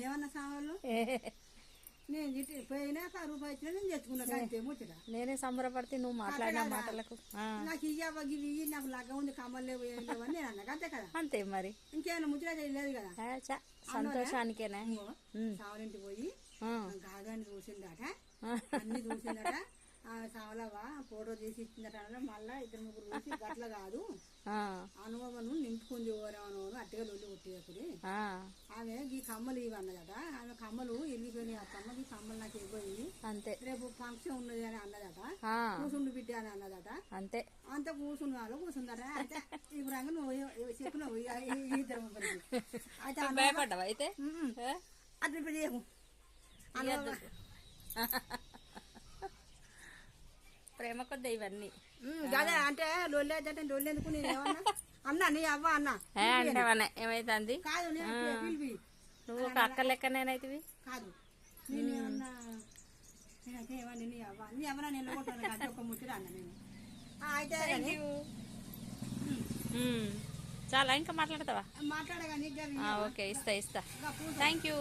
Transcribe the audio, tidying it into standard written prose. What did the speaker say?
ఏమన్నా సామాన్లు నేను పోయినాక రూపాయి ఇచ్చిన నేను తెచ్చుకున్నా అంతే ముచ్చట. నేనే సంబరపడితే నువ్వు మాట్లాడిన మాటలకు నాకు ఇయ్యవ ఇవి నాకు లగ్గ ఉంది కమ్మలు లేవు ఏం లేవు అని నేను అన్నా అంతే కదా. అంతే మరి ఇంకేమైనా ముచ్చట చేయలేదు కదా. సంతోషానికేనా సావలింటి పోయి గాగాన్ని చూసిందట, అన్ని చూసిందట. సావలవా ఫోటో తీసి ఇచ్చిందట. మళ్ళా 2-3 చూసి గట్ల కాదు అనుభవం నింపుకుంది ఓరేమను అట్టిగా లొల్లి కొట్టేప్పుడు ఆమె ఈ కమ్మలు ఇవి అన్నదట. ఆమె కమ్మలు ఇరిగిపోయినాయి. ఆ కమ్మలు ఈ కమ్మలు నాకు ఇవ్వయి అంతే రేపు ఫంక్షన్ ఉన్నది అని అన్నదట. కూసుండు బిడ్డ అని అన్నదట. అంతే అంత కూర్చుని వాళ్ళు కూర్చుందట. అయితే ఇప్పుడు నువ్వు చెప్పినావు అయితే భయపడ్డావు అయితే అట్లా ఇప్పుడు చేయము ప్రేమ కొద్ది ఇవన్నీ కదా. అంటే లొల్లి అయితే లొల్లి ఎందుకు నేను ఏమన్నా అన్నా నీ అవ్వ అన్నా అంటే ఏమైతుంది కాదు పిలిపి నువ్వు ఒక అక్క లెక్క నేనైతే కాదు నేను ఏమన్నా నేనైతే ఏమన్నా నీ అవ్వ నీ ఎవరా నేను కొట్టాను ఒక ముచ్చట అన్నా నేను. అయితే చాలా ఇంకా మాట్లాడతావా? మాట్లాడగా ఓకే ఇస్తా థ్యాంక్ యూ.